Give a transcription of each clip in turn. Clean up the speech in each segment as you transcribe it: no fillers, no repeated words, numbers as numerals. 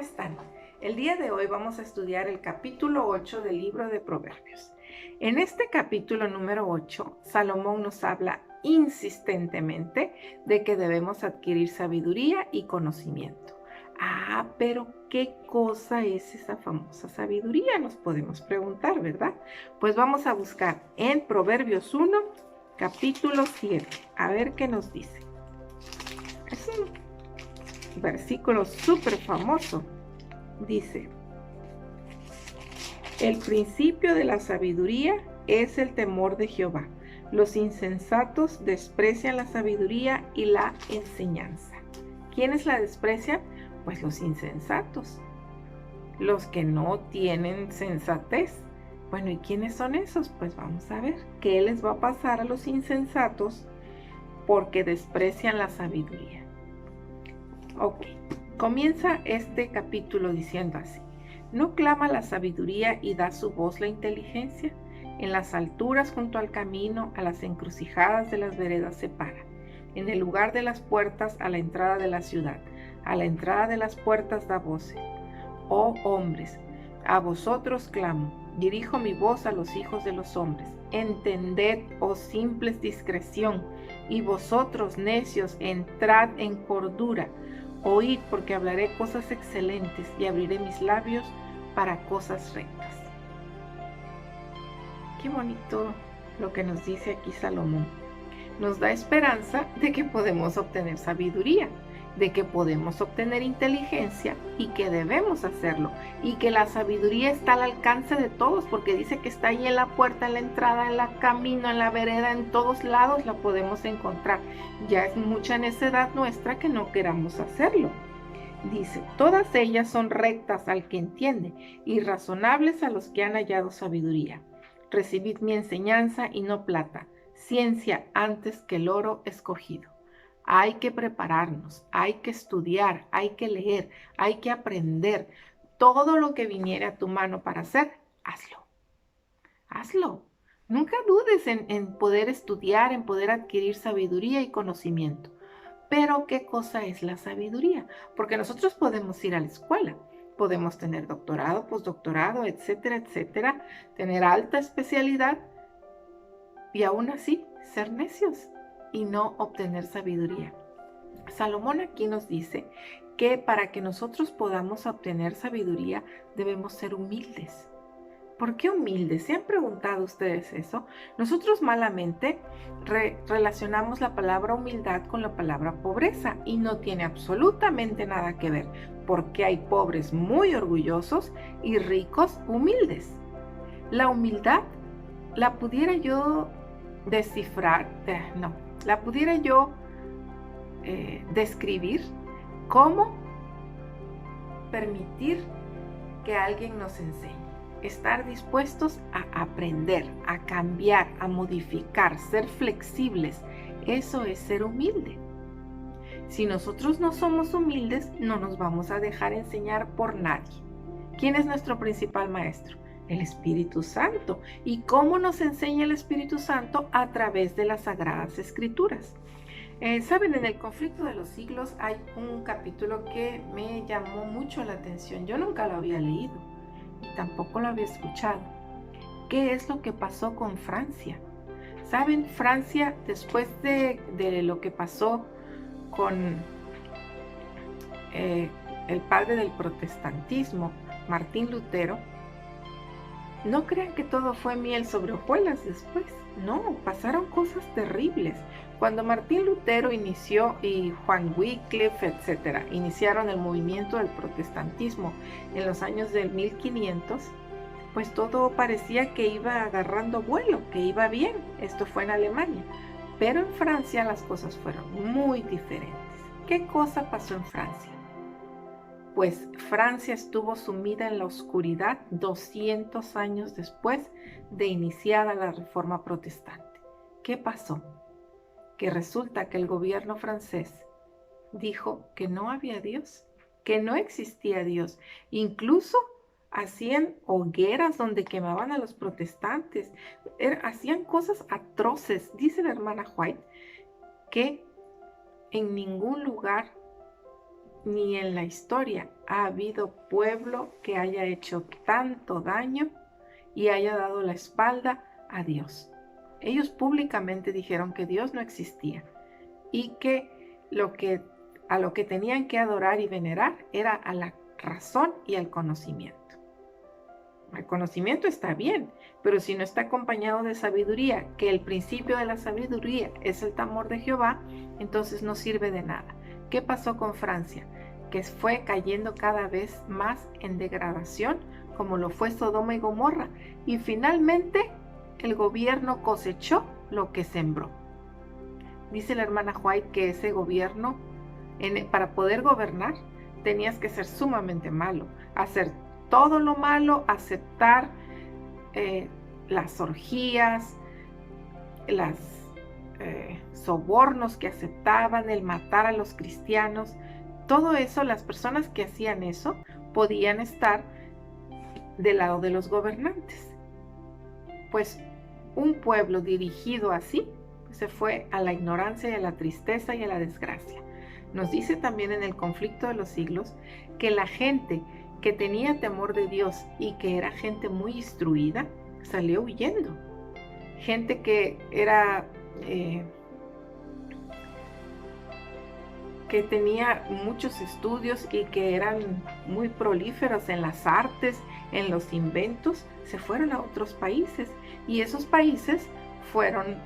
están? El día de hoy vamos a estudiar el capítulo 8 del libro de Proverbios. En este capítulo número 8, Salomón nos habla insistentemente de que debemos adquirir sabiduría y conocimiento. Pero ¿qué cosa es esa famosa sabiduría? Nos podemos preguntar, ¿verdad? Pues vamos a buscar en Proverbios 1, capítulo 7, a ver qué nos dice. Es un versículo súper famoso. Dice: el principio de la sabiduría es el temor de Jehová. Los insensatos desprecian la sabiduría y la enseñanza. ¿Quiénes la desprecian? Pues los insensatos, los que no tienen sensatez. Bueno, ¿y quiénes son esos? Pues vamos a ver qué les va a pasar a los insensatos porque desprecian la sabiduría. Ok, comienza este capítulo diciendo así: ¿no clama la sabiduría y da su voz la inteligencia? En las alturas junto al camino, a las encrucijadas de las veredas se para. En el lugar de las puertas, a la entrada de la ciudad, a la entrada de las puertas da voces. Oh hombres, a vosotros clamo, dirijo mi voz a los hijos de los hombres. Entended, oh simples, discreción, y vosotros necios, entrad en cordura. Oíd, porque hablaré cosas excelentes y abriré mis labios para cosas rectas. Qué bonito lo que nos dice aquí Salomón. Nos da esperanza de que podemos obtener sabiduría, de que podemos obtener inteligencia y que debemos hacerlo, y que la sabiduría está al alcance de todos, porque dice que está ahí en la puerta, en la entrada, en el camino, en la vereda, en todos lados la podemos encontrar. Ya es mucha necedad nuestra que no queramos hacerlo. Dice: todas ellas son rectas al que entiende y razonables a los que han hallado sabiduría. Recibid mi enseñanza y no plata, ciencia antes que el oro escogido. Hay que prepararnos, hay que estudiar, hay que leer, hay que aprender. Todo lo que viniere a tu mano para hacer, hazlo. Hazlo. Nunca dudes en poder estudiar, en poder adquirir sabiduría y conocimiento. Pero ¿qué cosa es la sabiduría? Porque nosotros podemos ir a la escuela, podemos tener doctorado, postdoctorado, etcétera, etcétera, tener alta especialidad y aún así ser necios y no obtener sabiduría. Salomón aquí nos dice que para que nosotros podamos obtener sabiduría debemos ser humildes. ¿Por qué humildes? ¿Se han preguntado ustedes eso? Nosotros malamente relacionamos la palabra humildad con la palabra pobreza y no tiene absolutamente nada que ver, porque hay pobres muy orgullosos y ricos humildes. La humildad la pudiera yo descifrar, la pudiera yo describir como permitir que alguien nos enseñe. Estar dispuestos a aprender, a cambiar, a modificar, ser flexibles. Eso es ser humilde. Si nosotros no somos humildes, no nos vamos a dejar enseñar por nadie. ¿Quién es nuestro principal maestro? El Espíritu Santo. ¿Y cómo nos enseña el Espíritu Santo? A través de las Sagradas Escrituras. Saben, en el conflicto de los siglos hay un capítulo que me llamó mucho la atención. Yo nunca lo había leído y tampoco lo había escuchado. ¿Qué es lo que pasó con Francia? Saben, Francia, después de lo que pasó con el padre del protestantismo, Martín Lutero, no crean que todo fue miel sobre hojuelas después. No, pasaron cosas terribles. Cuando Martín Lutero inició y Juan Wycliffe, etcétera, iniciaron el movimiento del protestantismo en los años del 1500, pues todo parecía que iba agarrando vuelo, que iba bien. Esto fue en Alemania. Pero en Francia las cosas fueron muy diferentes. ¿Qué cosa pasó en Francia? Pues Francia estuvo sumida en la oscuridad 200 años después de iniciada la Reforma Protestante. ¿Qué pasó? Que resulta que el gobierno francés dijo que no había Dios, que no existía Dios. Incluso hacían hogueras donde quemaban a los protestantes, hacían cosas atroces. Dice la hermana White que en ningún lugar ni en la historia ha habido pueblo que haya hecho tanto daño y haya dado la espalda a Dios. Ellos públicamente dijeron que Dios no existía y que a lo que tenían que adorar y venerar era a la razón y al conocimiento. El conocimiento está bien, pero si no está acompañado de sabiduría, que el principio de la sabiduría es el temor de Jehová, entonces no sirve de nada. ¿Qué pasó con Francia? Que fue cayendo cada vez más en degradación, como lo fue Sodoma y Gomorra, y finalmente el gobierno cosechó lo que sembró. Dice la hermana White que ese gobierno, para poder gobernar, tenías que ser sumamente malo, hacer todo lo malo, aceptar las orgías, los sobornos que aceptaban, el matar a los cristianos. Todo eso, las personas que hacían eso podían estar del lado de los gobernantes. Pues un pueblo dirigido así se fue a la ignorancia y a la tristeza y a la desgracia. Nos dice también en el conflicto de los siglos que la gente que tenía temor de Dios y que era gente muy instruida, salió huyendo. Gente que era que tenía muchos estudios y que eran muy prolíferos en las artes, en los inventos, se fueron a otros países y esos países fueron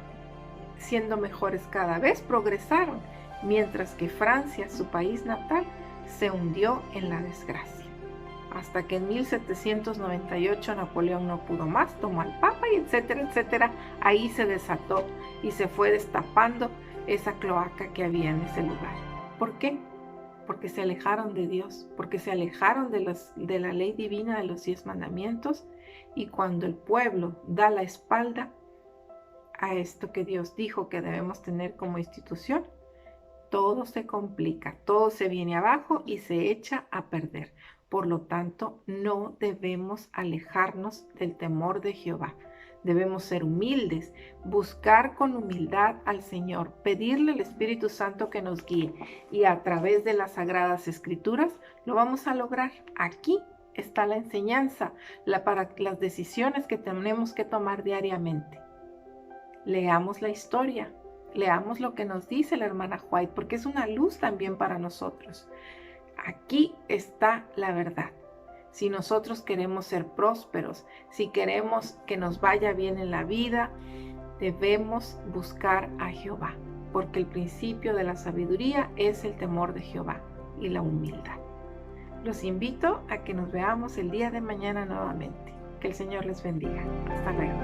siendo mejores cada vez, progresaron, mientras que Francia, su país natal, se hundió en la desgracia. Hasta que en 1798 Napoleón no pudo más, tomó al Papa y etcétera, etcétera. Ahí se desató y se fue destapando esa cloaca que había en ese lugar. ¿Por qué? Porque se alejaron de Dios, porque se alejaron de la ley divina de los 10 mandamientos, y cuando el pueblo da la espalda a esto que Dios dijo que debemos tener como institución, todo se complica, todo se viene abajo y se echa a perder. Por lo tanto, no debemos alejarnos del temor de Jehová. Debemos ser humildes, buscar con humildad al Señor, pedirle al Espíritu Santo que nos guíe, y a través de las Sagradas Escrituras lo vamos a lograr. Aquí está la enseñanza para las decisiones que tenemos que tomar diariamente. Leamos la historia, leamos lo que nos dice la hermana White, porque es una luz también para nosotros. Aquí está la verdad. Si nosotros queremos ser prósperos, si queremos que nos vaya bien en la vida, debemos buscar a Jehová, porque el principio de la sabiduría es el temor de Jehová y la humildad. Los invito a que nos veamos el día de mañana nuevamente. Que el Señor les bendiga. Hasta luego.